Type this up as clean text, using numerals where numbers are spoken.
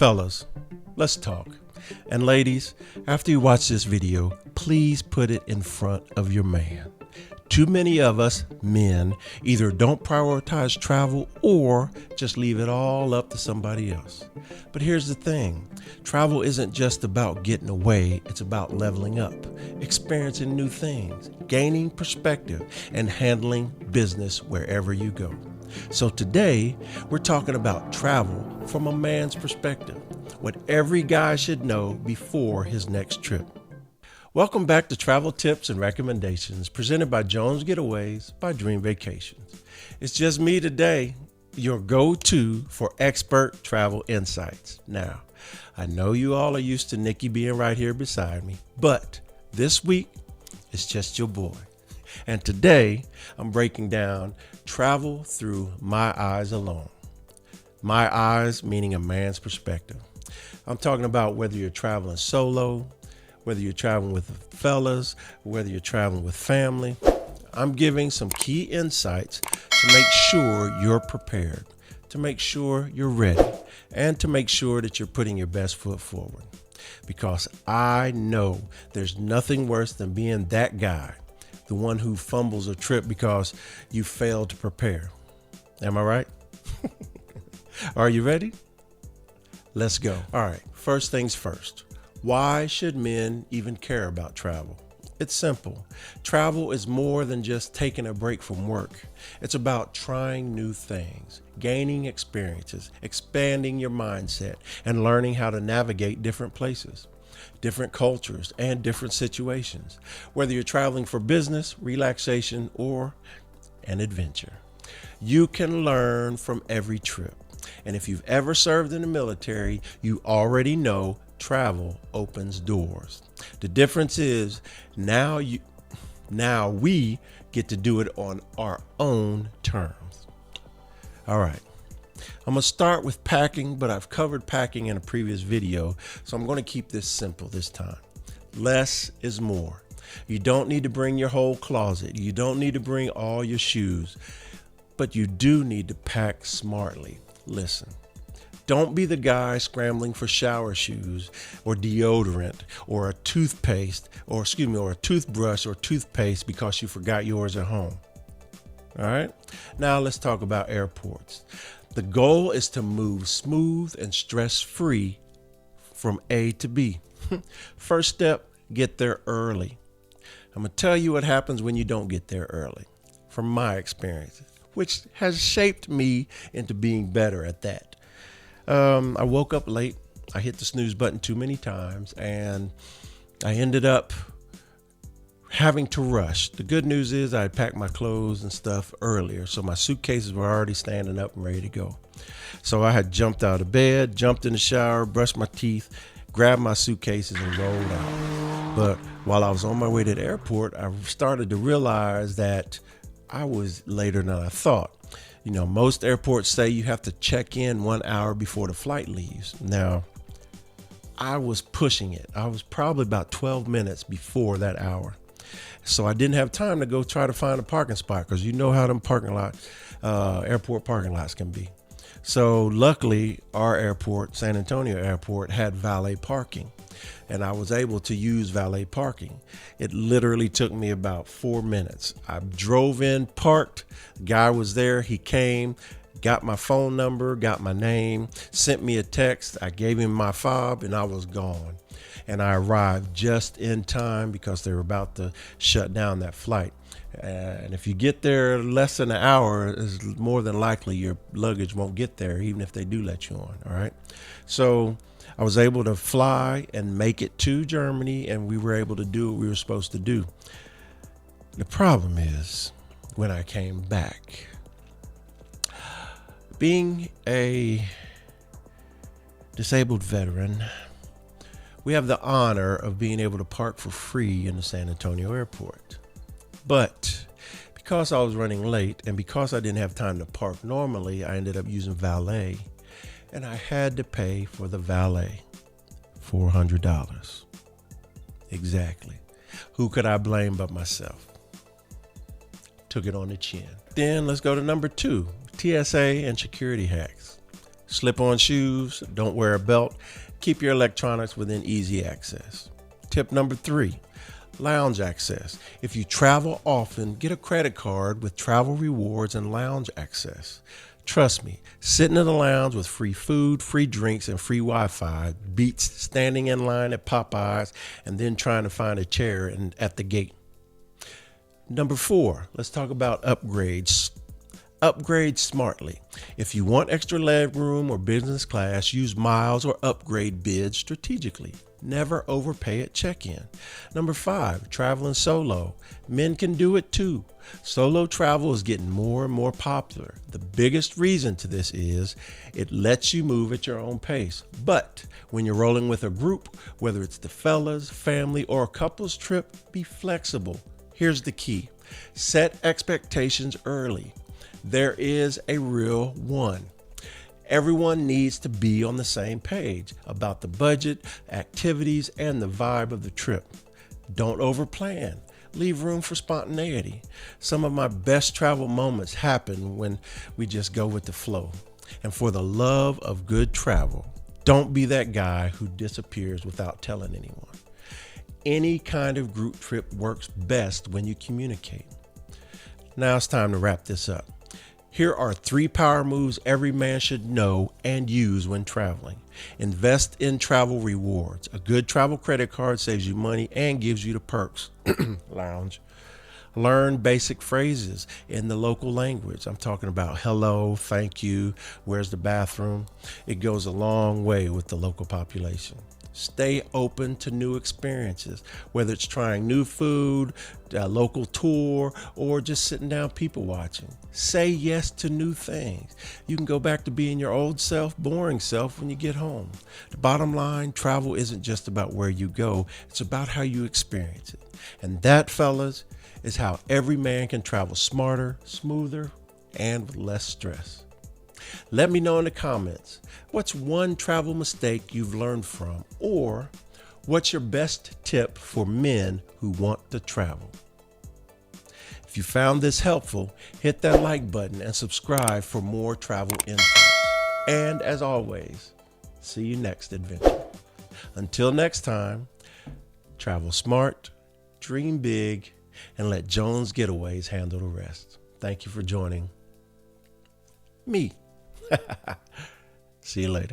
Fellas, let's talk. And ladies, after you watch this video, please put it in front of your man. Too many of us men either don't prioritize travel or just leave it all up to somebody else. But here's the thing, travel isn't just about getting away, it's about leveling up, experiencing new things, gaining perspective, and handling business wherever you go. So today, we're talking about travel from a man's perspective, what every guy should know before his next trip. Welcome back to Travel Tips and Recommendations presented by Jones Getaways by Dream Vacations. It's just me today, your go-to for expert travel insights. Now, I know you all are used to Nikki being right here beside me, but this week, it's just your boy. And today, I'm breaking down travel through my eyes alone. My eyes meaning a man's perspective. I'm talking about whether you're traveling solo, whether you're traveling with fellas, whether you're traveling with family. I'm giving some key insights to make sure you're prepared, to make sure you're ready, and to make sure that you're putting your best foot forward. Because I know there's nothing worse than being that guy, the one who fumbles a trip because you failed to prepare. Am I right? Are you ready? Let's go. All right, first things first. Why should men even care about travel? It's simple. Travel is more than just taking a break from work. It's about trying new things, gaining experiences, expanding your mindset, and learning how to navigate different places, different cultures, and different situations, whether you're traveling for business, relaxation, or an adventure. You can learn from every trip. And if you've ever served in the military, you already know travel opens doors. The difference is now we get to do it on our own terms. All right. I'm going to start with packing, but I've covered packing in a previous video, so I'm going to keep this simple this time. Less is more. You don't need to bring your whole closet. You don't need to bring all your shoes, but you do need to pack smartly. Listen. Don't be the guy scrambling for shower shoes or deodorant or a toothpaste or a toothbrush or toothpaste because you forgot yours at home. All right. Now let's talk about airports. The goal is to move smooth and stress-free from A to B. First step, get there early. I'm going to tell you what happens when you don't get there early from my experience, which has shaped me into being better at that. I woke up late. I hit the snooze button too many times and I ended up having to rush. The good news is I had packed my clothes and stuff earlier, so my suitcases were already standing up and ready to go. So I had jumped out of bed, jumped in the shower, brushed my teeth, grabbed my suitcases and rolled out. But while I was on my way to the airport, I started to realize that I was later than I thought. You know, most airports say you have to check in 1 hour before the flight leaves. Now, I was pushing it. I was probably about 12 minutes before that hour. So I didn't have time to go try to find a parking spot because you know how them airport parking lots can be. So luckily, our airport, San Antonio Airport, had valet parking. And I was able to use valet parking. It literally took me about 4 minutes. I drove in, parked, the guy was there, he came, got my phone number, got my name, sent me a text, I gave him my fob, and I was gone. And I arrived just in time because they were about to shut down that flight. And if you get there less than an hour, it's more than likely your luggage won't get there, even if they do let you on, all right? So I was able to fly and make it to Germany, and we were able to do what we were supposed to do. The problem is when I came back, being a disabled veteran, we have the honor of being able to park for free in the San Antonio airport. But because I was running late and because I didn't have time to park normally, I ended up using valet. And I had to pay for the valet $400. Exactly. Who could I blame but myself? Took it on the chin. Then let's go to number 2, TSA and security hacks. Slip on shoes, don't wear a belt, keep your electronics within easy access. Tip number 3, lounge access. If you travel often, get a credit card with travel rewards and lounge access. Trust me, sitting in the lounge with free food, free drinks, and free Wi-Fi beats standing in line at Popeyes and then trying to find a chair at the gate. Number 4, let's talk about upgrades. Upgrade smartly. If you want extra leg room or business class, use miles or upgrade bids strategically. Never overpay at check-in. Number 5, traveling solo. Men can do it too. Solo travel is getting more and more popular. The biggest reason to this is it lets you move at your own pace. But when you're rolling with a group, whether it's the fellas, family, or a couple's trip, be flexible. Here's the key. Set expectations early. There is a real one. Everyone needs to be on the same page about the budget, activities, and the vibe of the trip. Don't overplan. Leave room for spontaneity. Some of my best travel moments happen when we just go with the flow. And for the love of good travel, don't be that guy who disappears without telling anyone. Any kind of group trip works best when you communicate. Now it's time to wrap this up. Here are 3 power moves every man should know and use when traveling. Invest in travel rewards. A good travel credit card saves you money and gives you the perks. Lounge. Learn basic phrases in the local language. I'm talking about hello, thank you, where's the bathroom? It goes a long way with the local population. Stay open to new experiences, whether it's trying new food, a local tour, or just sitting down people watching. Say yes to new things. You can go back to being your old self, boring self when you get home. The bottom line, travel isn't just about where you go, it's about how you experience it. And that, fellas, is how every man can travel smarter, smoother, and with less stress. Let me know in the comments, what's one travel mistake you've learned from, or what's your best tip for men who want to travel? If you found this helpful, hit that like button and subscribe for more travel insights. And as always, see you next adventure. Until next time, travel smart, dream big, and let Jones Getaways handle the rest. Thank you for joining me. See you later.